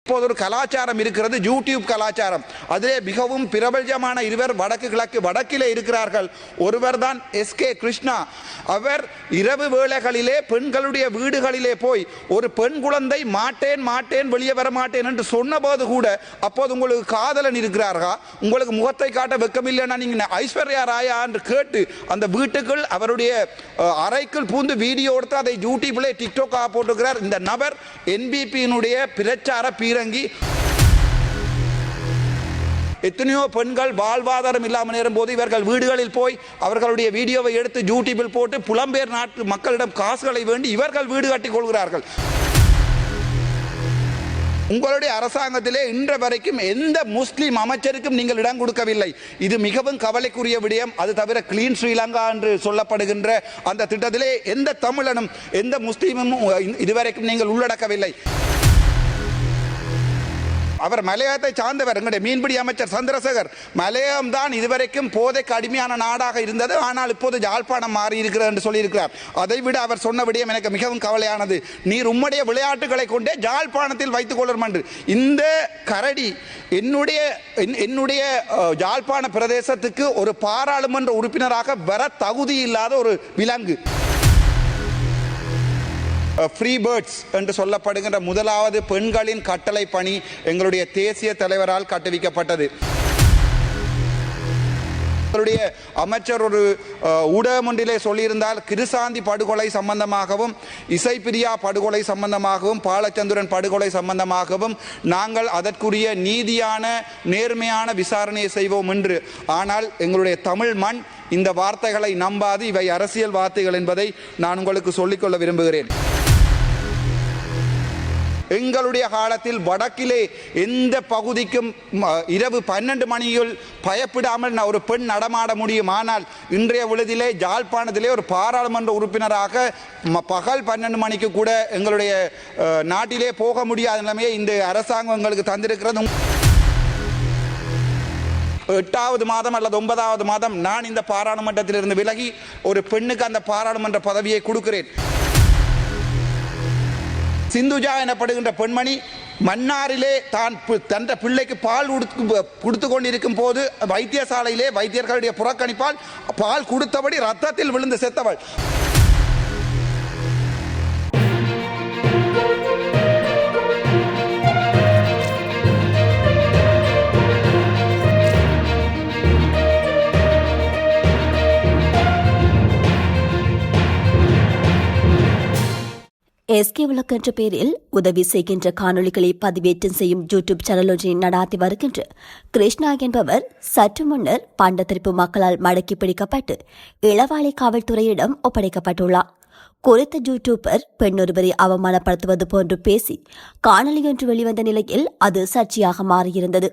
இப்போது ஒரு கலாச்சாரம் இருக்கிறது, யூடியூப் கலாச்சாரம். அதிலே மிகவும் பிரபல்யமான இருவர் வடக்கிலே இருக்கிறார்கள். ஒருவர் தான் எஸ்கே கிருஷ்ணா. அவர் இரவு வேளைகளிலே பெண்களுடைய வீடுகளிலே போய் ஒரு பெண் குழந்தை மாட்டேன் வெளியே வர மாட்டேன் என்று சொன்னபோது கூட, அப்போது உங்களுக்கு காதலன் இருக்கிறார்களா, உங்களுக்கு முகத்தை காட்ட வெக்கமில்லைன்னா நீங்க ஐஸ்வர்யா ராயா என்று கேட்டு அந்த வீட்டுக்குள் அவருடைய அறைக்குள் பூந்து வீடியோ எடுத்து அதை யூடியூப்ல டிக்டாக் போட்டுக்கிறார். இந்த நபர் என்பிபியினுடைய பிரச்சார பீரங்கி. எத்தனையோ பெண்கள் வாழ்வாதாரம் இல்லாமல் நேரும் போது இவர்கள் வீடுகளில் போய் அவர்களுடைய வீடியோவை எடுத்து யூடியூபில் போட்டு புலம்பெயர் நாட்டு மக்களிடம் காசுகளை வேண்டி இவர்கள் வீடு கட்டிக் கொள்கிறார்கள். உங்களுடைய அரசாங்கத்திலே இன்று வரைக்கும் எந்த முஸ்லிம் அமைச்சருக்கும் நீங்கள் இடம் கொடுக்கவில்லை. இது மிகவும் கவலைக்குரிய விடயம். அது தவிர கிளீன் ஸ்ரீலங்கா என்று சொல்லப்படுகின்ற அந்த திட்டத்திலே எந்த தமிழனும் எந்த முஸ்லீமும் இதுவரைக்கும் நீங்கள் உள்ளடக்கவில்லை. அவர் மலையகத்தை சார்ந்தவர். எங்களுடைய மீன்பிடி அமைச்சர் சந்திரசேகர். மலையகம் தான் இதுவரைக்கும் போதைக்கு அடிமையான நாடாக இருந்தது, ஆனால் இப்போது யாழ்ப்பாணம் மாறி இருக்கிறது என்று சொல்லியிருக்கிறார். அதை விட அவர் சொன்ன விடயம் எனக்கு மிகவும் கவலையானது. நீர் உம்முடைய விளையாட்டுகளை கொண்டே யாழ்ப்பாணத்தில் வைத்துக் கொள்ளும் என்று. இந்த கரடி என்னுடைய யாழ்ப்பாண பிரதேசத்துக்கு ஒரு பாராளுமன்ற உறுப்பினராக வர தகுதி இல்லாத ஒரு விலங்கு. ஃப்ரீ பேர்ட்ஸ் என்று சொல்லப்படுகின்ற முதலாவது பெண்களின் கட்டளை பணி எங்களுடைய தேசிய தலைவரால் கட்டுவிக்கப்பட்டது. அமைச்சர் ஒரு ஊடகம் ஒன்றிலே சொல்லியிருந்தால், கிருசாந்தி படுகொலை சம்பந்தமாகவும் இசைப்பிரியா படுகொலை சம்பந்தமாகவும் பாலச்சந்திரன் படுகொலை சம்பந்தமாகவும் நாங்கள் அதற்குரிய நீதியான நேர்மையான விசாரணையை செய்வோம் என்று. ஆனால் எங்களுடைய தமிழ் மண் இந்த வார்த்தைகளை நம்பாது. இவை அரசியல் வார்த்தைகள் என்பதை நான் உங்களுக்கு சொல்லிக்கொள்ள விரும்புகிறேன். எங்களுடைய காலத்தில் வடக்கிலே எந்த பகுதிக்கும் இரவு 12 மணியில் பயப்படாமல் ஒரு பெண் நடமாட முடியும். ஆனால் இன்றைய பொழுதிலே யாழ்ப்பாணத்திலே ஒரு பாராளுமன்ற உறுப்பினராக பகல் 12 மணிக்கு கூட எங்களுடைய நாட்டிலே போக முடியாத நிலைமையை இந்த அரசாங்கம் எங்களுக்கு தந்திருக்கிறது. 8வது மாதம் அல்லது 9வது மாதம் நான் இந்த பாராளுமன்றத்திலிருந்து விலகி ஒரு பெண்ணுக்கு அந்த பாராளுமன்ற பதவியை கொடுக்கிறேன். சிந்துஜா எனப்படுகின்ற பெண்மணி மன்னாரிலே தான் தன் பிள்ளைக்கு பால் கொடுத்து கொண்டிருக்கும் போது வைத்தியசாலையிலே வைத்தியர்களுடைய புறக்கணிப்பால் பால் கொடுத்தபடி ரத்தத்தில் விழுந்து செத்தவள். எஸ்கே விளக்கு என்ற பெயரில் உதவி செய்கின்ற காணொலிகளை பதிவேற்றம் செய்யும் யூடியூப் சேனல் ஒன்றை நடாத்தி வருகின்ற கிருஷ்ணா என்பவர் சற்று முன்னர் பண்டத்திருப்பு மக்களால் மடக்கி பிடிக்கப்பட்டு இளவாலை காவல்துறையிடம் ஒப்படைக்கப்பட்டுள்ளார். குறித்த யூடியூபர் பெண்ணொருவரை அவமானப்படுத்துவது போன்று பேசி காணொலி ஒன்று வெளிவந்த நிலையில் அது சர்ச்சையாக மாறியிருந்தது.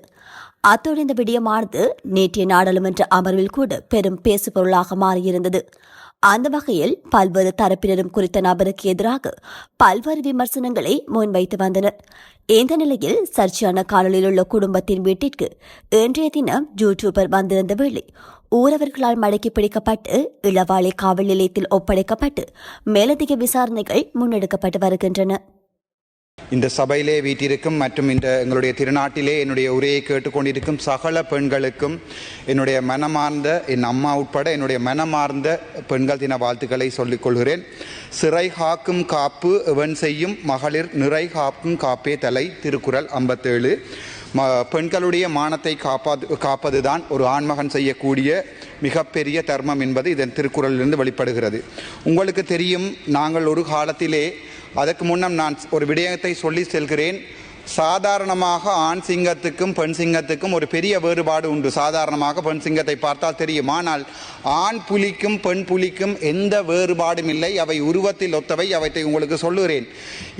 அத்தோடு இந்த விடயமானது நேற்றைய நாடாளுமன்ற அமர்வில் கூட பெரும் பேசுபொருளாக மாறியிருந்தது. அந்த வகையில் பல்வேறு தரப்பினரும் குறித்த நபருக்கு எதிராக பல்வேறு விமர்சனங்களை முன்வைத்து வந்தனர். இந்த நிலையில் சர்ச்சையான காணொலியில் உள்ள குடும்பத்தின் வீட்டிற்கு இன்றைய தினம் யூடியூபர் வந்திருந்த வேளை ஊரவர்களால் மடக்கி பிடிக்கப்பட்டு இளவாலை காவல் நிலையத்தில் ஒப்படைக்கப்பட்டு மேலதிக விசாரணைகள் முன்னெடுக்கப்பட்டு வருகின்றன. இந்த சபையிலே வீட்டிற்கும் மற்றும் இந்த எங்களுடைய திருநாட்டிலே என்னுடைய உரையை கேட்டுக்கொண்டிருக்கும் சகல பெண்களுக்கும் என்னுடைய மனமார்ந்த, என் அம்மா உட்பட என்னுடைய மனமார்ந்த பெண்கள் தின வாழ்த்துக்களை சொல்லிக் கொள்கிறேன். சிறை காக்கும் காப்பு எவன் செய்யும் மகளிர் நிறை காக்கும் காப்பே தலை. திருக்குறள் 57. பெண்களுடைய மானத்தை காப்பதுதான் ஒரு ஆண்மகன் செய்யக்கூடிய மிகப்பெரிய தர்மம் என்பது இதன் திருக்குறளிலிருந்து வெளிப்படுகிறது. உங்களுக்கு தெரியும், நாங்கள் ஒரு காலத்திலே, அதற்கு முன்னம் நான் ஒரு விடயத்தை சொல்லி செல்கிறேன். சாதாரணமாக ஆண் சிங்கத்துக்கும் பெண் சிங்கத்துக்கும் ஒரு பெரிய வேறுபாடு உண்டு. சாதாரணமாக பெண் சிங்கத்தை பார்த்தால் தெரியும். ஆனால் ஆண் புலிக்கும் பெண் புலிக்கும் எந்த வேறுபாடும் இல்லை. அவை உருவத்தில் ஒத்தவை. அவற்றை உங்களுக்கு சொல்லுகிறேன்.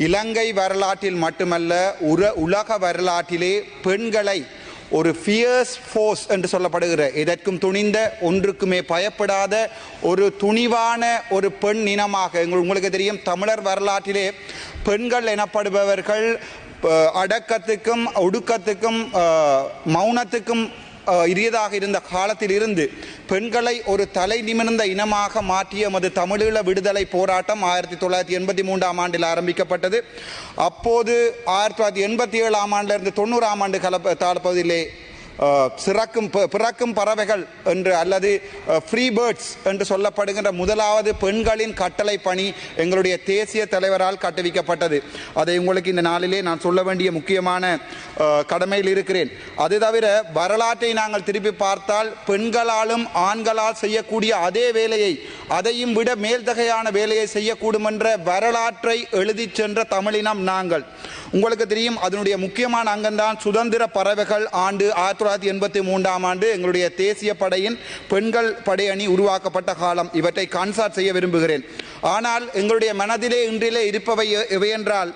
இலங்கை வரலாற்றில் மட்டுமல்ல, உலக வரலாற்றிலே பெண்களை ஒரு ஃபியர்ஸ் ஃபோர்ஸ் என்று சொல்லப்படுகிற, இதற்கும் துணிந்த, ஒன்றுக்குமே பயப்படாத ஒரு துணிவான ஒரு பெண் இனமாக உங்களுக்கு தெரியும். தமிழர் வரலாற்றிலே பெண்கள் எனப்படுபவர்கள் அடக்கத்துக்கும் ஒடுக்கத்துக்கும் மௌனத்துக்கும் இரியதாக இருந்த காலத்தில் இருந்து பெண்களை ஒரு தலை நிமிர்ந்த இனமாக மாற்றிய எமது தமிழீழ விடுதலை போராட்டம் 1983ஆம் ஆண்டில் ஆரம்பிக்கப்பட்டது. அப்போது 1987ஆம் ஆண்டிலிருந்து 90ஆம் ஆண்டு காலப்பகுதியிலே பிறக்கும் பறவைகள் என்று அல்லது ஃப்ரீ பேர்ட்ஸ் என்று சொல்லப்படுகின்ற முதலாவது பெண்களின் கட்டளை பணி எங்களுடைய தேசிய தலைவரால் கட்டுவிக்கப்பட்டது. அதை உங்களுக்கு இந்த நாளிலே நான் சொல்ல வேண்டிய முக்கியமான கடமையில் இருக்கிறேன். அது தவிர வரலாற்றை நாங்கள் திருப்பி பார்த்தால் பெண்களாலும் ஆண்களால் செய்யக்கூடிய அதே வேலையை அதையும் விட மேல்தகையான வேலையை செய்யக்கூடும் என்ற வரலாற்றை எழுதி சென்ற தமிழினம் நாங்கள். உங்களுக்கு தெரியும், அதனுடைய முக்கியமான அங்கம்தான் சுதந்திர பறவைகள் ஆண்டு 1983ஆம் ஆண்டு எங்களுடைய தேசிய படையின் பெண்கள் படையணி உருவாக்கப்பட்ட காலம். இவற்றை கான்சார்ட் செய்ய விரும்புகிறேன். ஆனால் எங்களுடைய மனதிலே இன்றிலே இருப்பவை எவையென்றால்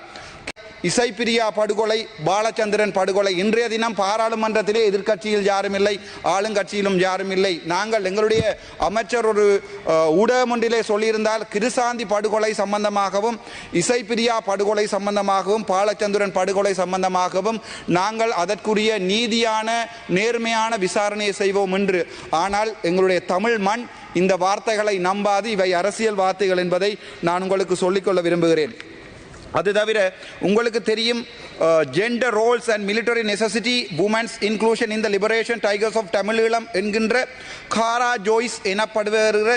இசைப்பிரியா படுகொலை, பாலச்சந்திரன் படுகொலை. இன்றைய தினம் பாராளுமன்றத்திலே எதிர்க்கட்சியில் யாரும் இல்லை, ஆளுங்கட்சியிலும் யாரும் இல்லை. நாங்கள் எங்களுடைய அமைச்சர் ஒரு ஊடகம் ஒன்றிலே சொல்லியிருந்தால் கிருசாந்தி படுகொலை சம்பந்தமாகவும் இசைப்பிரியா படுகொலை சம்பந்தமாகவும் பாலச்சந்திரன் படுகொலை சம்பந்தமாகவும் நாங்கள் அதற்குரிய நீதியான நேர்மையான விசாரணையை செய்வோம் என்று. ஆனால் எங்களுடைய தமிழ் மண் இந்த வார்த்தைகளை நம்பாது. இவை அரசியல் வார்த்தைகள் என்பதை நான் உங்களுக்கு சொல்லிக்கொள்ள விரும்புகிறேன். அது தவிர உங்களுக்கு தெரியும், gender roles and military necessity women's inclusion in the Liberation Tigers of Tamil Eelam என்கின்ற காரா ஜோய்ஸ் எனப்படுகிற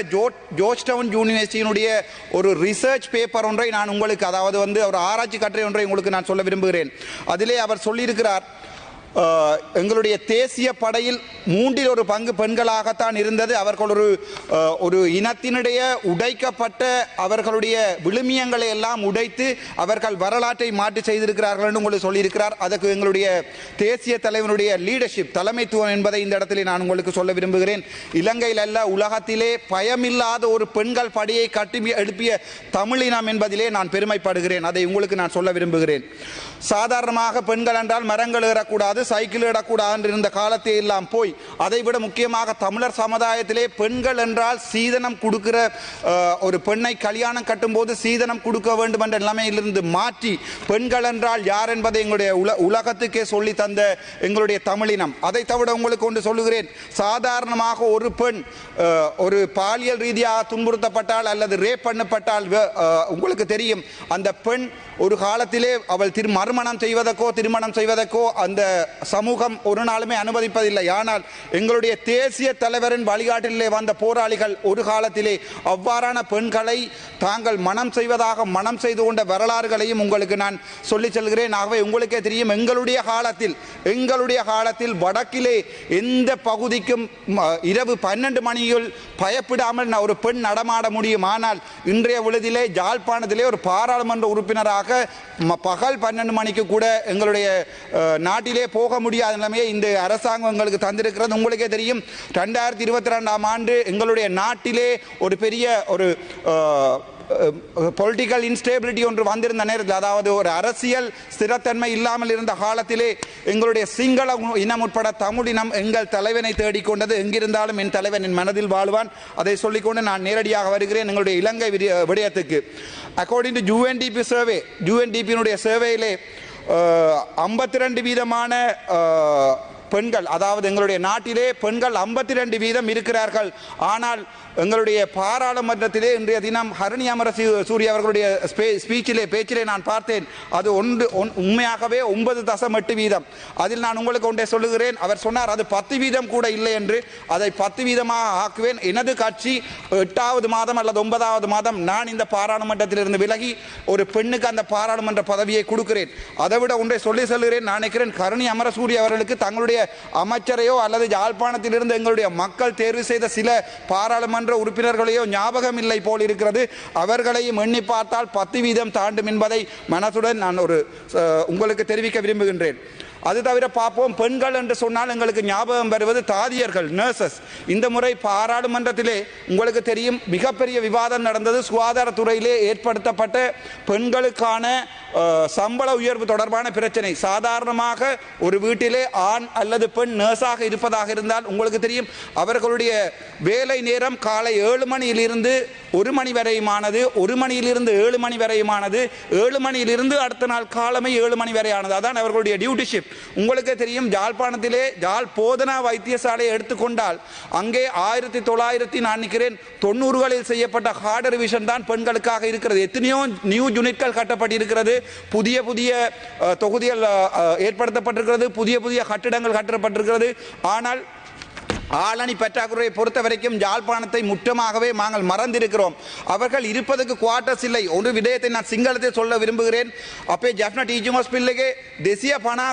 ஜோர்ஜ் டவுன் யூனிவர்சிட்டியினுடைய ஒரு ரிசர்ச் பேப்பர் ஒன்றை நான் உங்களுக்கு, அதாவது ஒரு ஆராய்ச்சி கட்டுரை ஒன்றை உங்களுக்கு நான் சொல்ல விரும்புகிறேன். அதிலே அவர் சொல்லியிருக்கிறார், எங்களுடைய தேசிய படையில் 1/3 பெண்களாகத்தான் இருந்தது. அவர்கள் ஒரு இனத்தினுடைய உடைக்கப்பட்ட அவர்களுடைய விழுமியங்களை எல்லாம் உடைத்து அவர்கள் வரலாற்றை மாற்றி செய்திருக்கிறார்கள் என்று உங்களுக்கு சொல்லியிருக்கிறார். அதற்கு எங்களுடைய தேசிய தலைவனுடைய லீடர்ஷிப், தலைமைத்துவம் என்பதை இந்த இடத்திலே நான் உங்களுக்கு சொல்ல விரும்புகிறேன். இலங்கையில் அல்ல, உலகத்திலே பயமில்லாத ஒரு பெண்கள் படையை கட்டி எழுப்பிய தமிழினம் என்பதிலே நான் பெருமைப்படுகிறேன். அதை உங்களுக்கு நான் சொல்ல விரும்புகிறேன். சாதாரணமாக பெண்கள் என்றால் மரங்கள் ஏறக்கூடாது, சைக்கிள் ஏறக்கூடாது என்று இருந்த காலத்தை எல்லாம் போய், அதைவிட முக்கியமாக தமிழர் சமுதாயத்திலே பெண்கள் என்றால் சீதனம் கொடுக்கிற ஒரு பெண்ணை கல்யாணம் கட்டும் போது சீதனம் கொடுக்க வேண்டும் என்ற நிலைமையிலிருந்து மாற்றி பெண்கள் என்றால் யார் என்பதை எங்களுடைய உலகத்துக்கே சொல்லி தந்த எங்களுடைய தமிழினம். அதை தவிர உங்களுக்கு ஒன்று சொல்லுகிறேன், சாதாரணமாக ஒரு பெண் ஒரு பாலியல் ரீதியாக துன்புறுத்தப்பட்டால் அல்லது ரேப் பண்ணப்பட்டால் உங்களுக்கு தெரியும், அந்த பெண் ஒரு காலத்திலே அவள் மறுமணம் செய்வதற்கோ அந்த சமூகம் ஒரு நாளுமே அனுமதிப்பதில்லை. ஆனால் எங்களுடைய தேசிய தலைவரின் வழிகாட்டிலே வந்த போராளிகள் ஒரு காலத்திலே அவ்வாறான பெண்களை தாங்கள் மனம் செய்து கொண்ட வரலாறுகளையும் உங்களுக்கு நான் சொல்லிச் செல்கிறேன். ஆகவே உங்களுக்கே தெரியும், எங்களுடைய காலத்தில் வடக்கிலே எந்த பகுதிக்கும் இரவு 12 மணியில் பயப்படாமல் ஒரு பெண் நடமாட முடியும். ஆனால் இன்றைய பொழுதிலே யாழ்ப்பாணத்திலே ஒரு பாராளுமன்ற உறுப்பினராக பகல் 12 மணிக்கு கூட எங்களுடைய நாட்டிலே போக முடியாத நிலைமையை இந்த அரசாங்கம் எங்களுக்கு தந்திருக்கிறது. உங்களுக்கே தெரியும், 2022ஆம் ஆண்டு எங்களுடைய நாட்டிலே ஒரு பெரிய ஒரு பொலிட்டிக்கல் இன்ஸ்டேபிலிட்டி ஒன்று வந்திருந்த நேரத்தில், அதாவது ஒரு அரசியல் ஸ்திரத்தன்மை இல்லாமல் இருந்த காலத்திலே எங்களுடைய சிங்கள இனம் உட்பட தமிழினம் எங்கள் தலைவனை தேடிக்கொண்டது. எங்கிருந்தாலும் என் தலைவன் என் மனதில் வாழ்வான். அதை சொல்லிக்கொண்டு நான் நேரடியாக வருகிறேன் எங்களுடைய இலங்கை விடயத்துக்கு. அக்கார்டிங் டு யூஎன்டிபி சர்வே, யூஎன்டிபியினுடைய சர்வேயிலே 52% பெண்கள், அதாவது எங்களுடைய நாட்டிலே பெண்கள் 52% இருக்கிறார்கள். ஆனால் எங்களுடைய பாராளுமன்றத்திலே இன்றைய தினம் ஹரணி அமரசூரிய அவர்களுடைய பேச்சிலே நான் பார்த்தேன், அது உண்மையாகவே 9.8%. அதில் நான் உங்களுக்கு ஒன்றை சொல்லுகிறேன். அவர் சொன்னார் அது 10% கூட இல்லை என்று. அதை 10% ஆக்குவேன். எனது கட்சி 8வது மாதம் அல்லது 9வது மாதம் நான் இந்த பாராளுமன்றத்திலிருந்து விலகி ஒரு பெண்ணுக்கு அந்த பாராளுமன்ற பதவியை கொடுக்கிறேன். அதை விட ஒன்றை சொல்லி செல்கிறேன். நான் நினைக்கிறேன் ஹரணி அமரசூரிய அவர்களுக்கு தங்களுடைய அமைச்சரையோ அல்லது யாழ்ப்பாணத்திலிருந்து எங்களுடைய மக்கள் தேர்வு செய்த சில பாராளுமன்ற உறுப்பினர்களையோ ஞாபகம் இல்லை போல் இருக்கிறது. அவர்களையும் எண்ணி பார்த்தால் 10% தாண்டும் என்பதை மனசுடன் நான் உங்களுக்கு தெரிவிக்க விரும்புகின்றேன். அது தவிர பார்ப்போம், பெண்கள் என்று சொன்னால் எங்களுக்கு ஞாபகம் வருவது தாதியர்கள், நர்சஸ். இந்த முறை பாராளுமன்றத்திலே உங்களுக்கு தெரியும் மிகப்பெரிய விவாதம் நடந்தது. சுகாதாரத்துறையிலே ஏற்படுத்தப்பட்ட பெண்களுக்கான சம்பள உயர்வு தொடர்பான பிரச்சனை. சாதாரணமாக ஒரு வீட்டிலே ஆண் அல்லது பெண் நர்ஸாக இருப்பதாக இருந்தால் உங்களுக்கு தெரியும் அவர்களுடைய வேலை நேரம் காலை 7 மணியிலிருந்து 1 மணி வரையுமானது, 1 மணியிலிருந்து 7 மணி வரையுமானது, 7 மணியிலிருந்து அடுத்த நாள் காலமே 7 மணி வரையானது. அதான் அவர்களுடைய டியூட்டிஷிப். உங்களுக்கு தெரியும், யாழ்ப்பாணத்திலே யாழ் போதனா வைத்தியசாலையை எடுத்துக்கொண்டால் அங்கே 1990களில் செய்யப்பட்ட ஹார்ட் ரிவிஷன் தான் பெண்களுக்காக இருக்கிறது. எத்தனையோ நியூ யூனிட்கள் கட்டப்பட்டிருக்கிறது, புதிய புதிய தொகுதிகள் ஏற்படுத்தப்பட்டிருக்கிறது, புதிய புதிய கட்டிடங்கள் கட்டப்பட்டிருக்கிறது. ஆனால் ஆளணி பற்றாக்குறையை பொறுத்த வரைக்கும் யாழ்ப்பாணத்தை முற்றமாகவே நாங்கள் மறந்திருக்கிறோம். அவர்கள் இருப்பதற்கு குவார்ட்டர்ஸ் இல்லை. ஒரு விடயத்தை நான் சிங்களத்தை சொல்ல விரும்புகிறேன். அப்பே ஜஃப்னா டீச்சிங் ஹாஸ்பிட்டலுக்கு தேசிய பணா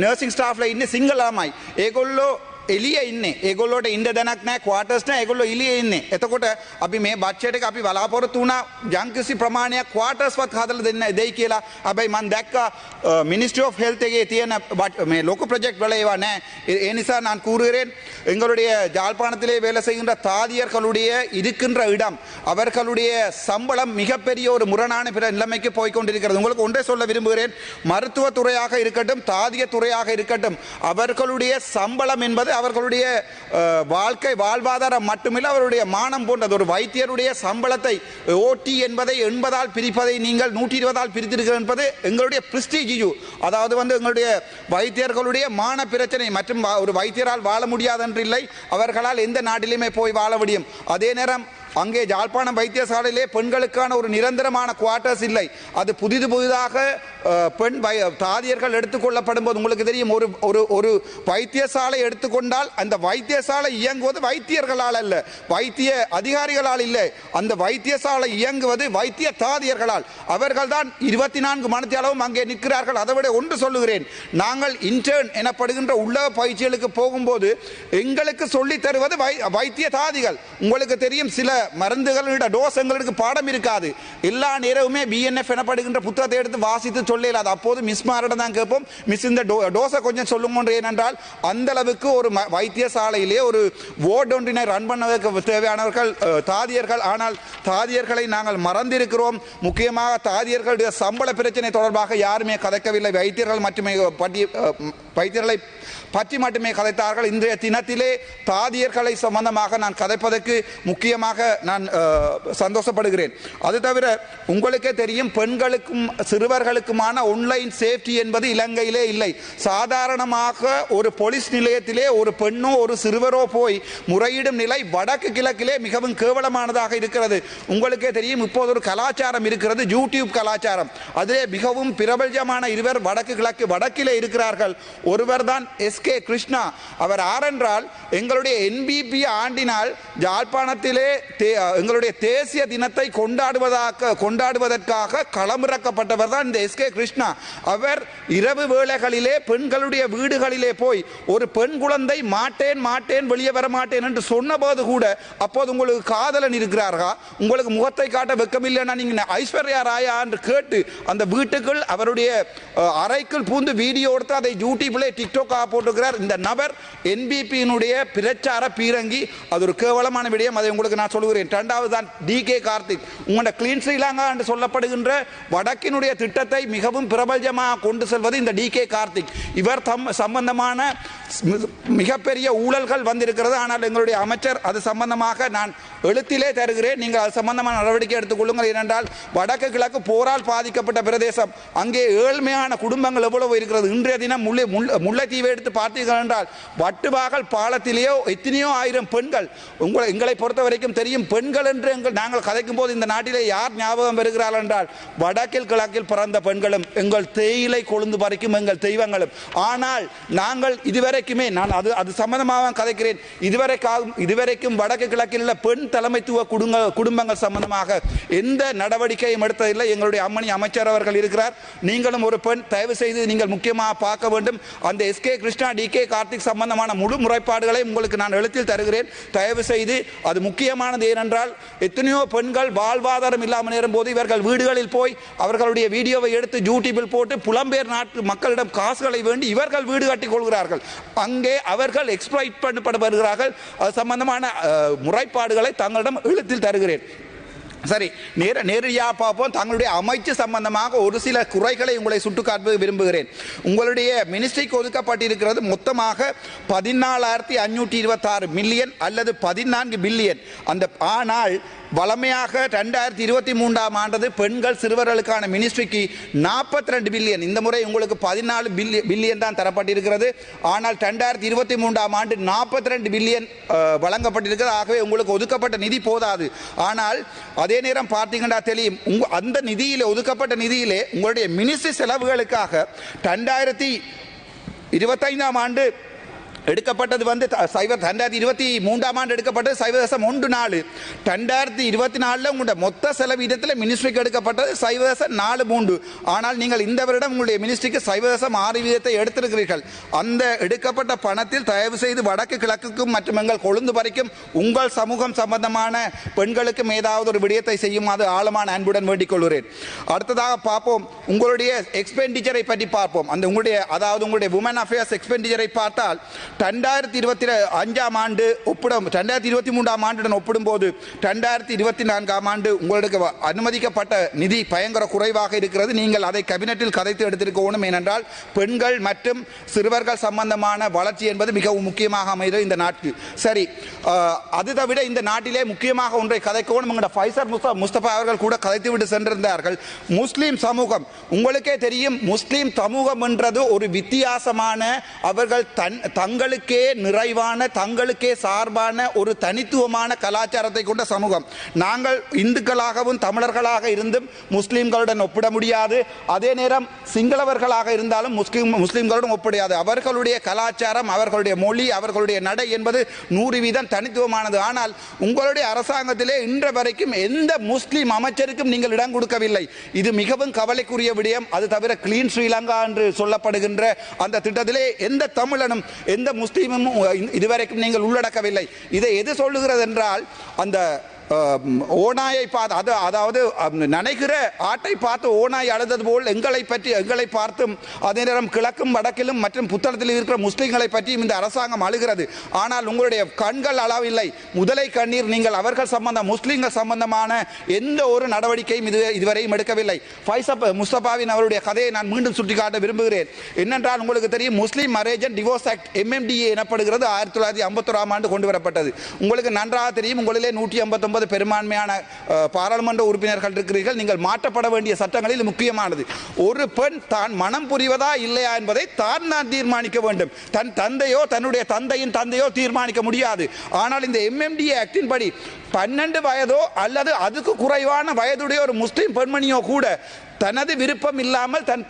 නර්සිං ස්ටාෆ්ලා ඉන්නේ සිංගල ළමයි. ඒගොල්ලෝ එළිය ඉන්නේ. ඒගොල්ලෝට ඉන්න දැනක් නැහැ, ක්වාටර්ස් නැහැ. ඒගොල්ලෝ එළියේ ඉන්නේ. එතකොට අපි මේ බජට් එක අපි බලාපොරොත්තු වුණා යම්කිසි ප්‍රමාණයක් ක්වාටර්ස්වත් හදලා දෙන්න දෙයි කියලා. හැබැයි මම දැක්කා මිනිස්ට්‍රි ඔෆ් හෙල්ත් එකේ තියෙන මේ ලොකු ප්‍රොජෙක්ට් වල ඒවා නැහැ. ඒ නිසා நான் கூறுகிறேன், எங்களுடைய யாழ்ப்பாணத்திலே வேலை செய்கின்ற தாதியர்களுடைய இருக்கின்ற இடம், அவர்களுடைய சம்பளம் மிகப்பெரிய ஒரு முரணான நிலைமைக்கு போய்கொண்டிருக்கிறது. உங்களுக்கு ஒன்றை சொல்ல விரும்புகிறேன், மருத்துவத்துறையாக இருக்கட்டும், தாதிய துறையாக இருக்கட்டும், அவர்களுடைய சம்பளம் என்பது அவர்களுடைய வாழ்க்கை வாழ்வாதாரம் மட்டுமில்லை, அவருடைய மானம் போன்றது. ஒரு வைத்தியருடைய சம்பளத்தை ஓடி என்பதை 80ஆல் பிரிப்பதை நீங்கள் 120ஆல் பிரித்திருக்கிறது என்பது எங்களுடைய பிரிஸ்டீஜ் இஷ்யூ. அதாவது எங்களுடைய வைத்தியர்களுடைய மான பிரச்சனை. மற்றும் ஒரு வைத்தியரால் வாழ முடியாது என்று இல்லை, அவர்களால் எந்த நாட்டிலுமே போய் வாழ முடியும். அதே நேரம் அங்கே யாழ்ப்பாணம் வைத்தியசாலையிலே பெண்களுக்கான ஒரு நிரந்தரமான குவார்ட்டர்ஸ் இல்லை. அது புதிதாக பெண் தாதியர்கள் எடுத்துக்கொள்ளப்படும் போது உங்களுக்கு தெரியும், ஒரு வைத்தியசாலை எடுத்துக்கொண்டால் அந்த வைத்தியசாலை இயங்குவது வைத்தியர்களால் அல்ல, வைத்திய அதிகாரிகளால் இல்லை. அந்த வைத்தியசாலை இயங்குவது வைத்திய தாதியர்களால். அவர்கள் தான் 24 மணித்தியாலவும் அங்கே நிற்கிறார்கள். அதை விட ஒன்று சொல்லுகிறேன், நாங்கள் இன்டர்ன் எனப்படுகின்ற உள்ளக பயிற்சிகளுக்கு போகும்போது எங்களுக்கு சொல்லித் தருவது வைத்திய தாதிகள். உங்களுக்கு தெரியும், சில மருந்துகளோட டோஸ் எங்களுக்கு பாடம் இருக்காது. எல்லா நேரமுமே பிஎன்எஃப் எனப்படுகின்ற புத்தகத்தை எடுத்து வாசித்து சொல்லலாது. அப்போது மிஸ் மாரிடம் தான் கேட்போம், மிஸ் இந்த டோஸை கொஞ்சம் சொல்லுங்க. ஏனென்றால் அந்த அளவுக்கு ஒரு வைத்தியசாலையிலே ஒரு வார்டு ஒன்றினை ரன் பண்ண தேவையானவர்கள் தாதியர்கள். ஆனால் தாதியர்களை நாங்கள் மறந்திருக்கிறோம். முக்கியமாக தாதியர்களுடைய சம்பள பிரச்சனை தொடர்பாக யாருமே கதைக்கவில்லை. வைத்தியர்களை பற்றி மட்டுமே கதைத்தார்கள். இன்றைய தினத்திலே தாதியர்களை சம்பந்தமாக நான் கதைப்பதற்கு முக்கியமாக நான் சந்தோஷப்படுகிறேன். அது தவிர உங்களுக்கே தெரியும், பெண்களுக்கும் சிறுவர்களுக்குமான ஆன்லைன் சேஃப்டி என்பது இலங்கையிலே இல்லை. சாதாரணமாக ஒரு போலீஸ் நிலையத்திலே ஒரு பெண்ணோ ஒரு சிறுவரோ போய் முறையிடும் நிலை வடக்கு கிழக்கிலே மிகவும் கேவலமானதாக இருக்கிறது. உங்களுக்கே தெரியும், இப்போது ஒரு கலாச்சாரம் இருக்கிறது, யூடியூப் கலாச்சாரம். அதிலே மிகவும் பிரபல்யமான இருவர் வடக்கிலே இருக்கிறார்கள். ஒருவர் தான் எஸ்கே கிருஷ்ணா. அவர் ஆரென்றால் எங்களுடைய என்பிபி ஆண்டினால் யாழ்ப்பாணத்திலே எங்களுடைய தேசிய தினத்தை கொண்டாடுவதற்காக களமிறக்கப்பட்டவர் தான் இந்த எஸ்கே கிருஷ்ணா. அவர் இரவு வேளைகளிலே பெண்களுடைய வீடுகளிலே போய் ஒரு பெண் குழந்தை மாட்டேன் வெளியே வர மாட்டேன் என்று சொன்னபோது கூட, அப்போது உங்களுக்கு காதலன் இருக்கிறார்களா, உங்களுக்கு முகத்தை காட்ட வெக்கமில்லைன்னா நீங்க ஐஸ்வர்யா ராயா என்று கேட்டு அந்த வீட்டுக்குள் அவருடைய அறைக்குள் பூந்து வீடியோ எடுத்து அதை யூடியூப்ல டிக்டாக் போட்டுக்கிறார். இந்த நபர் என்பிபியினுடைய பிரச்சார பீரங்கி. அது ஒரு கேவலமான விடயம், அதை உங்களுக்கு நான் சொல்லுகிறேன். இரண்டாவது தான் டிகே கார்த்திக். உங்களோட கிளீன் ஸ்ரீலங்கா என்று சொல்லப்படுகின்ற வடக்கினுடைய திட்டத்தை மிகவும் பிரபலமாக கொண்டு செல்வது இந்த டிகே கார்த்திக். இவர் சம்பந்தமான மிகப்பெரிய ஊழல்கள் வந்திருக்கிறது. ஆனால் எங்களுடைய அமைச்சர் அது சம்பந்தமாக நான் எழுத்திலே தருகிறேன், நீங்கள் அது சம்பந்தமான நடவடிக்கை எடுத்துக்கொள்ளுங்கள். ஏனென்றால் வடக்கு கிழக்கு போரால் பாதிக்கப்பட்ட பிரதேசம், அங்கே ஏழ்மையான குடும்பங்கள் எவ்வளவு இருக்கிறது. இன்றைய தினம் முல்லைத்தீவை எடுத்து பார்த்தீர்கள் என்றால் வட்டுவாகல் பாலத்திலேயோ எத்தனையோ ஆயிரம் பெண்கள். எங்களை பொறுத்த வரைக்கும் தெரியும், பெண்கள் என்று நாங்கள் கதைக்கும் போது இந்த நாட்டிலே யார் ஞாபகம் வருகிறார்கள் என்றால் வடக்கில் கிழக்கில் பிறந்த பெண்களும் எங்கள் தேயிலை கொழுந்து பறிக்கும் எங்கள் தெய்வங்களும். ஆனால் நாங்கள் இதுவரைக்குமே நான் அது சம்பந்தமாக கதைக்கிறேன், இதுவரைக்கும் வடக்கு கிழக்கில் உள்ள பெண் தலைமைத்துவ குடும்பங்கள் சம்பந்தமாக எந்த நடவடிக்கையும் எடுத்ததில்லை. எங்களுடைய அம்மணி அமைச்சர் அவர்கள் இருக்கிறார், நீங்களும் ஒரு பெண், தயவு செய்து நீங்கள் முக்கியமாக பார்க்க வேண்டும். அந்த எஸ்கே கிருஷ்ணா டிகே கார்த்திக் சம்பந்தமான முழு முறைப்பாடுகளை உங்களுக்கு நான் எழுத்தில் தருகிறேன். தயவு செய்து அது முக்கியமானது. ஏனென்றால் எத்தனையோ பெண்கள் வாழ்வாதாரம் இல்லாமல் நேரும் போது இவர்கள் வீடுகளில் போய் அவர்களுடைய வீடியோவை எடுத்து யூடியூபில் போட்டு புலம்பெயர் நாட்டு மக்களிடம் காசுகளை வேண்டி இவர்கள் வீடு கட்டிக் கொள்கிறார்கள். அங்கே அவர்கள் எக்ஸ்ப்ளாய்ட் பண்ணப்பட்டு வருகிறார்கள். அது சம்பந்தமான முறைப்பாடுகளை தங்களிடம் எழுத்தில் தருகிறேன். சரி, நேரடியாக பார்ப்போம். தங்களுடைய அமைச்சு சம்பந்தமாக ஒரு சில குறைகளை உங்களை சுட்டுக்காட்ட விரும்புகிறேன். உங்களுடைய மினிஸ்ட்ரிக்கு ஒதுக்கப்பட்டிருக்கிறது மொத்தமாக 14,526 மில்லியன் அல்லது 14 பில்லியன். ஆனால் வளமையாக 2023ஆம் ஆண்டு பெண்கள் சிறுவர்களுக்கான மினிஸ்ட்ரிக்கு 42 பில்லியன், இந்த முறை உங்களுக்கு 14 பில்லியன் தான் தரப்பட்டிருக்கிறது. ஆனால் 2023ஆம் ஆண்டு 42 பில்லியன் வழங்கப்பட்டிருக்கிறது. ஆகவே உங்களுக்கு ஒதுக்கப்பட்ட நிதி போதாது. ஆனால் அதே நேரம் பார்த்தீங்கன்னா தெரியும், அந்த நிதியிலே ஒதுக்கப்பட்ட நிதியிலே உங்களுடைய மினிஸ்ட்ரி செலவுகளுக்காக 2025ஆம் ஆண்டு எடுக்கப்பட்டது வந்து 2023ஆம் ஆண்டு எடுக்கப்பட்டது 0.14. 2024 உங்களுடைய மொத்த செலவீதத்தில் மினிஸ்ட்ரிக்கு எடுக்கப்பட்டது 0.43. ஆனால் நீங்கள் இந்த வருடம் உங்களுடைய மினிஸ்ட்ரிக்கு 0.6 எடுத்திருக்கிறீர்கள். அந்த எடுக்கப்பட்ட பணத்தில் தயவு செய்து வடக்கு கிழக்குக்கும் மற்றும் எங்கள் கொழுந்து வரைக்கும் உங்கள் சமூகம் சம்பந்தமான பெண்களுக்கும் ஏதாவது ஒரு விடயத்தை செய்யுமாறு ஆழமான அன்புடன் வேண்டிக் கொள்கிறேன். அடுத்ததாக பார்ப்போம், உங்களுடைய எக்ஸ்பெண்டிச்சரை பற்றி பார்ப்போம். அந்த உங்களுடைய உமன் அஃபேர்ஸ் எக்ஸ்பெண்டிச்சரை பார்த்தால் 2025ஆம் ஆண்டு 2023ஆம் ஆண்டுடன் ஒப்பிடும்போது 2024ஆம் ஆண்டு உங்களுக்கு அனுமதிக்கப்பட்ட நிதி பயங்கர குறைவாக இருக்கிறது. நீங்கள் அதை கேபினெட்டில் கதைத்து எடுத்திருக்கணும். ஏனென்றால் பெண்கள் மற்றும் சிறுவர்கள் சம்பந்தமான வளர்ச்சி என்பது மிகவும் முக்கியமாக அமைகிறது இந்த நாட்டில். சரி, அது தவிர இந்த நாட்டிலே முக்கியமாக ஒன்றை கதைக்கவும் எங்களுடைய ஃபைசர் முஸ்தபா அவர்கள் கூட கதைத்து விட்டு சென்றிருந்தார்கள். முஸ்லீம் சமூகம், உங்களுக்கே தெரியும், முஸ்லீம் சமூகம் என்றது ஒரு வித்தியாசமான, அவர்கள் தங்களுக்கே நிறைவான, தங்களுக்கே சார்பான ஒரு தனித்துவமான கலாச்சாரத்தை கொண்ட சமூகம். நாங்கள் இந்துக்களாகவும் தமிழர்களாக இருந்தும் முஸ்லீம்களுடன் ஒப்பிட முடியாது. அதே நேரம் சிங்களவர்களாக இருந்தாலும் முஸ்லீம்களுடன் ஒப்பிடாது. அவர்களுடைய கலாச்சாரம், அவர்களுடைய மொழி, அவர்களுடைய நடை என்பது 100% தனித்துவமானது. ஆனால் உங்களுடைய அரசாங்கத்திலே இன்று வரைக்கும் எந்த முஸ்லீம் அமைச்சருக்கும் நீங்கள் இடம் கொடுக்கவில்லை. இது மிகவும் கவலைக்குரிய விடயம். அது தவிர கிளீன் ஸ்ரீலங்கா என்று சொல்லப்படுகின்ற அந்த திட்டத்திலே எந்த தமிழனும் எந்த முஸ்லீமும் இதுவரைக்கும் நீங்கள் உள்ளடக்கவில்லை. இதை எது சொல்லுகிறது என்றால், அந்த ஓநாயை பார்த்து, அதாவது நனைகிற ஆட்டை பார்த்து ஓநாய் அழுதது போல் எங்களை பார்த்தும் அதே நேரம் கிழக்கும் வடக்கிலும் மற்றும் புத்தளத்தில் இருக்கிற முஸ்லிம்களை பற்றியும் இந்த அரசாங்கம் அழுகிறது. ஆனால் உங்களுடைய கண்கள் அளவில்லை. முதலை கண்ணீர் நீங்கள் அவர்கள் முஸ்லிம்கள் சம்பந்தமான எந்த ஒரு நடவடிக்கையும் இதுவரையும் எடுக்கவில்லை. ஃபைசர் முஸ்தபாவின் அவருடைய கதையை நான் மீண்டும் சுட்டிக்காட்ட விரும்புகிறேன். என்னென்றால், உங்களுக்கு தெரியும், முஸ்லீம் marriage and divorce act MMDA எனப்படுகிறது 1951ஆம் ஆண்டு கொண்டு வரப்பட்டது. உங்களுக்கு நன்றாக தெரியும், உங்களிலே 159 பெரும்பான்மையான பாராளுமன்ற உறுப்பினர்கள் இருக்கிறீர்கள். நீங்கள் மாற்றப்பட வேண்டிய சட்டங்களில் முக்கியமானது, ஒரு பெண் தான் மனம் புரிவதா இல்லையா என்பதை தான் தீர்மானிக்க வேண்டும். தன் தந்தையோ தன்னுடைய தந்தையின் தந்தையோ தீர்மானிக்க முடியாது. ஆனால் இந்த MMDA ஆக்டின் படி 12 வயதோ அல்லது அதுக்கு குறைவான வயதுடைய ஒரு முஸ்லிம் பெண்மணியோ கூட தனது விருப்பம் இல்லாமல் தன்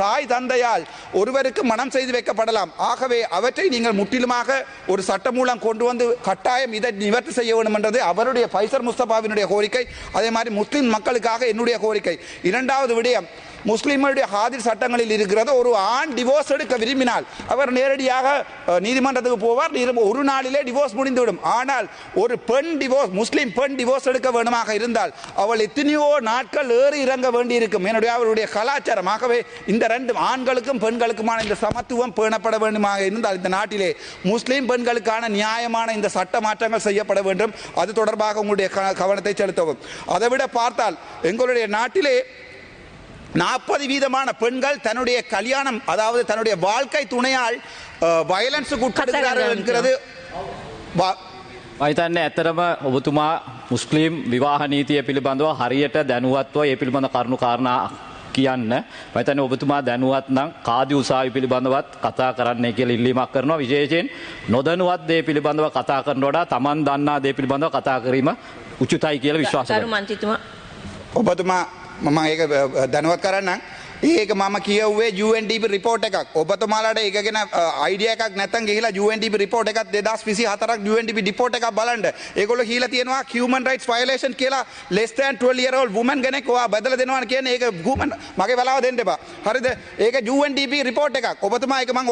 தாய் தந்தையால் ஒருவருக்கு மனம் செய்து வைக்கப்படலாம். ஆகவே அவற்றை நீங்கள் முற்றிலுமாக ஒரு சட்டம் மூலம் கொண்டு வந்து கட்டாயம் இதை நிவர்த்தி செய்ய வேண்டும் என்றது அவருடைய ஃபைசர் முஸ்தபாவினுடைய கோரிக்கை. அதே மாதிரி முஸ்லிம் மக்களுக்காக என்னுடைய கோரிக்கை. இரண்டாவது விடயம், முஸ்லிம்களுடைய ஹாதிர் சட்டங்களில் இருக்கிறது, ஒரு ஆண் டிவோர்ஸ் எடுக்க விரும்பினால் அவர் நேரடியாக நீதிமன்றத்துக்கு போவார், ஒரு நாளிலே டிவோர்ஸ் முடிந்துவிடும். ஆனால் ஒரு பெண் டிவோர்ஸ், முஸ்லிம் பெண் டிவோர்ஸ் எடுக்க வேண்டுமாக இருந்தால் அவள் எத்தனையோ நாட்கள் ஏறி இறங்க வேண்டியிருக்கும். என்னுடைய அவருடைய கலாச்சாரம். ஆகவே இந்த ரெண்டு ஆண்களுக்கும் பெண்களுக்குமான இந்த சமத்துவம் பேணப்பட வேண்டுமாக இருந்தால் இந்த நாட்டிலே முஸ்லிம் பெண்களுக்கான நியாயமான இந்த சட்ட மாற்றங்கள் செய்யப்பட வேண்டும். அது தொடர்பாக உங்களுடைய கவனத்தை செலுத்தவும். அதைவிட பார்த்தால் எங்களுடைய நாட்டிலே 40% பெண்கள் தன்னுடைய கல்யாணம், அதாவது தன்னுடைய வாழ்க்கை துணையால் வயலன்ஸுக்கு உட்படுகிறார்கள் என்கிறது. මහිතන්නේ ඇතරම ඔබතුමා මුස්ලිම් විවාහ නීතිය පිළිබඳව හරියට දැනුවත්ව ඒ පිළිබඳ කරුණු කාරණා කියන්න. මහිතන්නේ ඔබතුමා දැනුවත් නම් කාදි උසාවි පිළිබඳවත් කතා කරන්නයි කියලා ඉල්ලීමක් කරනවා. විශේෂයෙන් නොදැනුවත් දේ පිළිබඳව කතා කරනට වඩා Taman දන්නා දේ පිළිබඳව කතා කිරීම උචිතයි කියලා විශ්වාස කරනවා. ඔබතුමා මම ඒක දැනුවත් කරන්නම්. ඒක මම කියුවේ UNDP රිපෝට් එකක්. ඔබතුමාලාට ඒක ගැන අයිඩියා එකක් නැත්නම් ගිහිලා UNDP රිපෝට් එකක් 2024ක් UNDP රිපෝට් එකක් බලන්න. ඒගොල්ලෝ කියලා තියෙනවා human rights violation කියලා less than 12 year old woman කෙනෙක් ඔයා බදලා දෙනවා කියන්නේ ඒක human මගේ වෙලාව දෙන්න එපා. හරිද? ඒක UNDP රිපෝට් එකක්. ඔබතුමා ඒක මම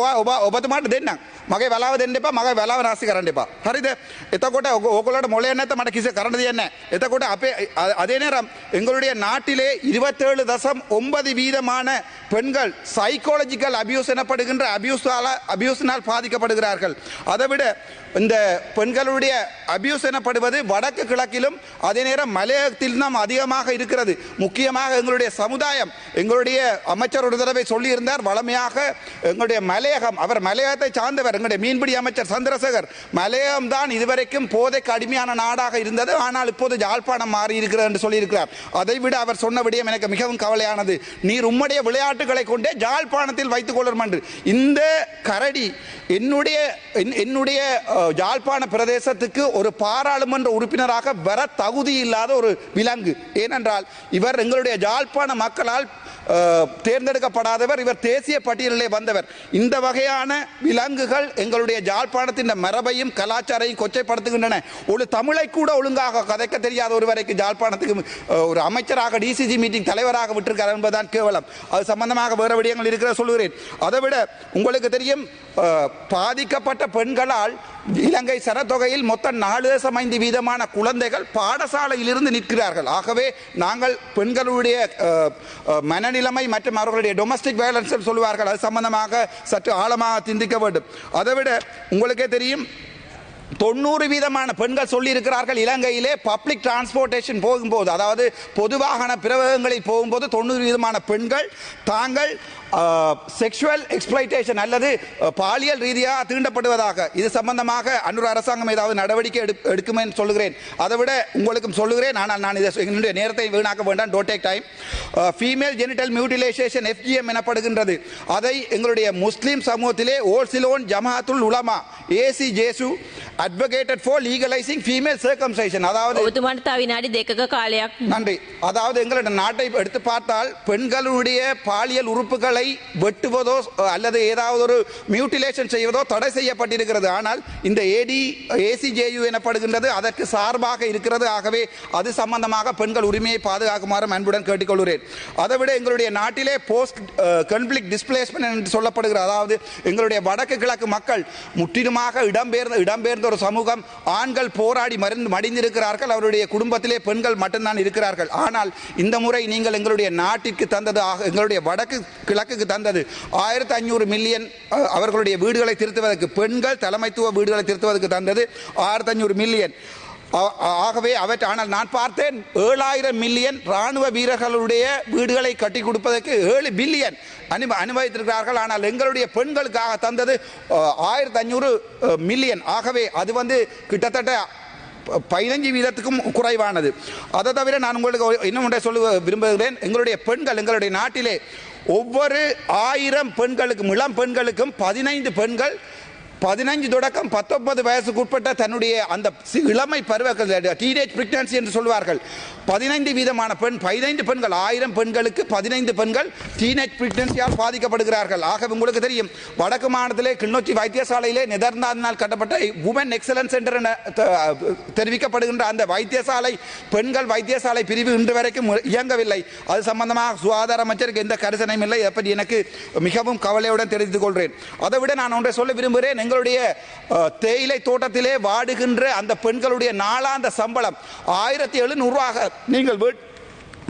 ඔබතුමාට දෙන්නම්. මගේ වෙලාව දෙන්න එපා. මගේ වෙලාව නාස්ති කරන්න එපා. හරිද? එතකොට ඕගොල්ලෝට මොලේ නැත්නම් මට කිසි කරන්න දෙයක් නැහැ. එතකොට අපේ அதே நேரம் எங்களுடைய நாட்டிலே 27.9% பெண்கள் சைக்காலஜிக்கல் அபியூஸ் எனப்படுகின்ற அபியூஸினால் பாதிக்கப்படுகிறார்கள். அதைவிட இந்த பெண்களுடைய அபியூஸ் எனப்படுவது வடக்கு கிழக்கிலும் அதே நேரம் மலையகத்தில் தான் அதிகமாக இருக்கிறது. முக்கியமாக எங்களுடைய சமுதாயம், எங்களுடைய அமைச்சர் ஒரு தடவை சொல்லியிருந்தார், வளமையாக எங்களுடைய மலையகம், அவர் மலையகத்தை சார்ந்தவர், எங்களுடைய மீன்பிடி அமைச்சர் சந்திரசேகர், மலையகம் தான் இதுவரைக்கும் போதைக்கு அடிமையான நாடாக இருந்தது, ஆனால் இப்போது யாழ்ப்பாணம் மாறி இருக்கிறது என்று சொல்லியிருக்கிறார். அதைவிட அவர் சொன்ன விடயம் எனக்கு மிகவும் கவலையானது. நீர் உம்முடைய விளையாட்டுகளை கொண்டே யாழ்ப்பாணத்தில் வைத்துக் கொள்ளும் என்று. இந்த கரடி என்னுடைய யாழ்ப்பாண பிரதேசத்துக்கு ஒரு பாராளுமன்ற உறுப்பினராக வர தகுதி இல்லாத ஒரு விலங்கு. ஏனென்றால் இவர் எங்களுடைய யாழ்ப்பாண மக்களால் தேர்ந்தெடுக்கப்படாதவர், இவர் தேசிய பட்டியலிலே வந்தவர். இந்த வகையான விலங்குகள் எங்களுடைய யாழ்ப்பாணத்தின் மரபையும் கலாச்சாரையும் கொச்சைப்படுத்துகின்றன. ஒரு தமிழை கூட ஒழுங்காக கதைக்க தெரியாத ஒருவரைக்கு யாழ்ப்பாணத்துக்கு ஒரு அமைச்சராக டிசிசி மீட்டிங் தலைவராக விட்டிருக்கார் என்பதுதான் கேவலம். அது சம்பந்தமாக வேறு விடயங்கள் இருக்கிற சொல்கிறேன். அதைவிட உங்களுக்கு தெரியும், பாதிக்கப்பட்ட பெண்களால் இலங்கை சனத்தொகையில் மொத்தம் 4.5% குழந்தைகள் பாடசாலையிலிருந்து நிற்கிறார்கள். ஆகவே நாங்கள் பெண்களுடைய மனநிலைமை மற்றும் அவர்களுடைய டொமஸ்டிக் வயலன்ஸ் சொல்லுவார்கள், அது சம்பந்தமாக சற்று ஆழமாக சிந்திக்க வேண்டும். அதைவிட உங்களுக்கே தெரியும், 90% பெண்கள் சொல்லி இருக்கிறார்கள் இலங்கையிலே பப்ளிக் டிரான்ஸ்போர்ட்டேஷன் போகும்போது, அதாவது பொது வாகன பிரவேகங்களில் போகும்போது 90% பெண்கள் தாங்கள் செக்ஷுவல் எக்ஸ்பிளைட்டேஷன் அல்லது பாலியல் ரீதியாக தீண்டப்படுவதாக. இது சம்பந்தமாக அன்னூர் அரசாங்கம் ஏதாவது நடவடிக்கை எடுக்குமே சொல்லுகிறேன். அதை விட உங்களுக்கும் சொல்லுகிறேன், ஆனால் நான் இதை என்னுடைய நேரத்தை வீணாக்க வேண்டாம். Don't take time. Female genital mutilation FGM எனப்படுகின்றது. அதை எங்களுடைய முஸ்லிம் சமூகத்திலே ஓல்சிலோன் ஜமாத்துல் உலமா ACJSU advocated for legalizing female circumcision. அதாவது நன்றி. அதாவது எங்களுடைய நாட்டை எடுத்து பார்த்தால் பெண்களுடைய பாலியல் உறுப்புகளை வெட்டுவதோ அல்லது ஏதாவது ஒரு மியூட்டிலேஷன் செய்வதோ தடை செய்யப்பட்டிருக்கிறது. ஆனால் இந்த ACJU எனப்படுகின்றது அதற்கு சார்பாக இருக்கிறது. ஆகவே அது சம்பந்தமாக பெண்கள் உரிமையை பாதுகாக்குமாறு அன்புடன் கேட்டுக்கொள்கிறேன். அதைவிட எங்களுடைய நாட்டிலே போஸ்ட் கான்ஃப்ளிக்ட் டிஸ்பிளேஸ்மென்ட் என்று சொல்லப்படுகிறது. அதாவது எங்களுடைய வடக்கு கிழக்கு மக்கள் முற்றிலுமாக இடம்பெயர்ந்த ஒரு சமூகம். ஆண்கள் போராடி மடிந்திருக்கிறார்கள், அவருடைய குடும்பத்திலே பெண்கள் மட்டும்தான் இருக்கிறார்கள். ஆனால் இந்த முறை நீங்கள் எங்களுடைய நாட்டிற்கு தந்தது, எங்களுடைய வடக்கு கிழக்குக்கு தந்தது 1500 மில்லியன் அவர்களுடைய வீடுகளை திருத்துவதற்கு, பெண்கள் தலைமைத்துவ வீடுகளை திருத்துவதற்கு தந்தது 1500 மில்லியன். ஆகவே ஆனால் நான் பார்த்தேன் 7000 மில்லியன் ராணுவ வீரர்களுடைய வீடுகளை கட்டி கொடுப்பதற்கு 7 பில்லியன் அனுமதித்திருக்கிறார்கள். ஆனால் எங்களுடைய பெண்களுக்காக தந்தது 1500 மில்லியன். ஆகவே அது கிட்டத்தட்ட 15% குறைவானது. அதை தவிர நான் உங்களுக்கு இன்னும் ஒன்றை சொல்ல விரும்புகிறேன். எங்களுடைய பெண்கள், எங்களுடைய நாட்டிலே ஒவ்வொரு 1000 பெண்களுக்கும், இளம் பெண்களுக்கும் 15 பெண்கள் 15 தொடக்கம் 19 வயசுக்கு உட்பட்ட தன்னுடைய அந்த இளமை பருவங்கள், டீனேஜ் பிரெக்னன்சி என்று சொல்வார்கள், 15 பெண்கள் 1000 பெண்களுக்கு 15 பெண்கள் டீனேஜ் பிரெக்னன்சியால் பாதிக்கப்படுகிறார்கள். ஆக உங்களுக்கு தெரியும், வடக்கு மாநிலத்திலே கிளிநொச்சி வைத்தியசாலையிலே நெதர்லாந்தினால் கட்டப்பட்ட உமன் எக்ஸலன்ஸ் சென்டர் என தெரிவிக்கப்படுகின்ற அந்த வைத்தியசாலை, பெண்கள் வைத்தியசாலை பிரிவு இன்று வரைக்கும் இயங்கவில்லை. அது சம்பந்தமாக சுகாதார அமைச்சருக்கு எந்த கரிசனையும் இல்லை. அப்படி எனக்கு மிகவும் கவலையுடன் தெரிவித்துக் கொள்கிறேன். அதை விட நான் ஒன்றை சொல்ல விரும்புகிறேன். எங்களுடைய தேயிலை தோட்டத்திலே வாடுகின்ற அந்த பெண்களுடைய நாளாந்த சம்பளம் 1700 ரூபாய் நீங்கள்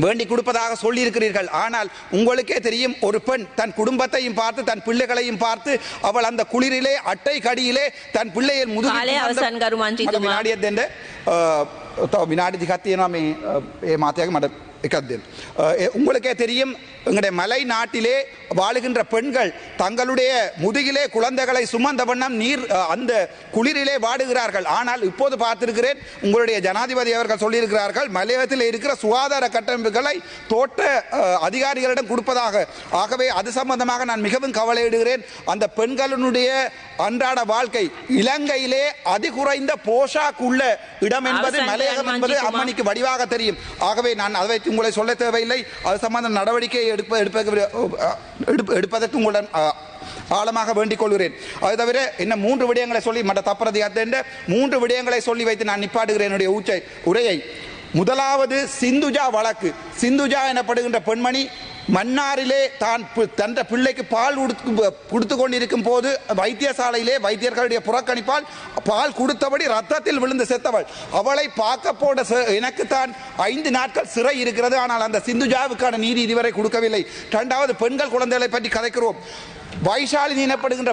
வேண்டி கொடுப்பதாக சொல்லியிருக்கிறீர்கள். ஆனால் உங்களுக்கே தெரியும், ஒரு பெண் தன் குடும்பத்தையும் பார்த்து தன் பிள்ளைகளையும் பார்த்து அவள் அந்த குளிரிலே அட்டை கடியிலே தன் பிள்ளையை உங்களுக்கே தெரியும், எங்களுடைய மலை நாட்டிலே வாழுகின்ற பெண்கள் தங்களுடைய முதுகிலே குழந்தைகளை சுமந்த வண்ணம் அந்த குளிரிலே வாடுகிறார்கள். ஆனால் இப்போது பார்த்திருக்கிறேன், உங்களுடைய ஜனாதிபதி அவர்கள் சொல்லியிருக்கிறார்கள், மலையகத்தில் இருக்கிற சுகாதார கட்டமைப்புகளை தோட்ட அதிகாரிகளிடம் கொடுப்பதாக. ஆகவே அது சம்பந்தமாக நான் மிகவும் கவலையிடுகிறேன். அந்த பெண்களுடைய அன்றாட வாழ்க்கை, இலங்கையிலே அதிகுறைந்த போஷாக் உள்ள இடம் என்பது மலையகம் என்பது அம்மணிக்கு வடிவாக தெரியும். ஆகவே நான் அதை உங்களை சொல்ல தேவையில்லை. அது சம்பந்த நடவடிக்கை எடுப்பதற்கு உங்களுடன் ஆழமாக வேண்டிக் கொள்கிறேன். அது தவிர இன்னும் 3 விடயங்களை சொல்லி மற்ற தப்பறதை 3 விடயங்களை சொல்லி வைத்து நான் நிப்பாடுகிறேன் என்னுடைய உரையை. முதலாவது சிந்துஜா வழக்கு. சிந்துஜா எனப்படுகின்ற பெண்மணி மன்னாரிலே தான் தந்த பிள்ளைக்கு பால் கொடுத்து கொண்டிருக்கும் போது வைத்தியசாலையிலே வைத்தியர்களுடைய புறக்கணிப்பால் பால் கொடுத்தபடி ரத்தத்தில் விழுந்து செத்தவள். அவளை பார்க்க போட எனக்கு தான் 5 நாட்கள் சிறை இருக்கிறது. ஆனால் அந்த சிந்துஜாவுக்கான நீதி இதுவரை கொடுக்கவில்லை. 2வது பெண்கள் குழந்தைகளை பற்றி கதைக்கிறோம். வைஷாலி எனப்படுகின்ற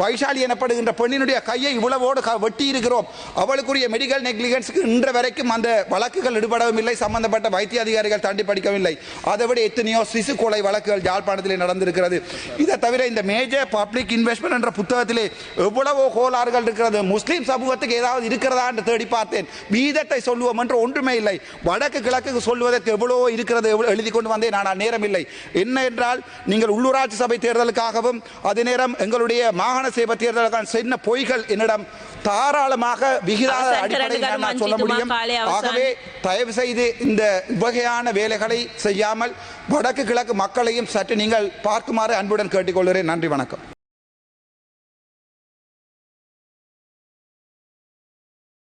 வைஷாலி எனப்படுகின்ற பெண்ணினுடைய கையை இவ்வளவோடு வெட்டி இருக்கிறோம். அவளுக்குரிய மெடிக்கல் நெக்லிஜென்ஸ்க்கு இன்று வரைக்கும் அந்த வழக்குகள் ஈடுபடவும் இல்லை. சம்பந்தப்பட்ட வைத்திய அதிகாரிகள் தாண்டி படிக்கவில்லை. அதை விட எத்தனையோ சிசு கொலை வழக்குகள் யாழ்ப்பாணத்திலே நடந்திருக்கிறது. இதை தவிர இந்த மேஜர் பப்ளிக் இன்வெஸ்ட்மெண்ட் என்ற புத்தகத்திலே எவ்வளவோ கோளாறுகள் இருக்கிறது. முஸ்லீம் சமூகத்துக்கு ஏதாவது இருக்கிறதா என்று தேடி பார்த்தேன். வீதத்தை சொல்லுவோம் என்று ஒன்றுமே இல்லை. வடக்கு கிழக்கு சொல்வதற்கு எவ்வளவோ இருக்கிறது எழுதி கொண்டு வந்தேன். ஆனால் நேரம் இல்லை. என்ன என்றால் நீங்கள் உள்ளூராட்சி சபை தேர்தலுக்காகவும் அதே நேரம் எங்களுடைய மாகாண சபை தேர்தலுக்கான சின்ன பொய்கள் என்னிடம் தாராளமாக விகிதாத அடிப்படையில் நான் சொல்ல முடியும். ஆகவே தயவு செய்து இந்த வகையான வேலைகளை செய்யாமல் வடக்கு கிழக்கு மக்களையும் சற்று நீங்கள் பார்க்குமாறு அன்புடன் கேட்டுக்கொள்கிறேன். நன்றி, வணக்கம்.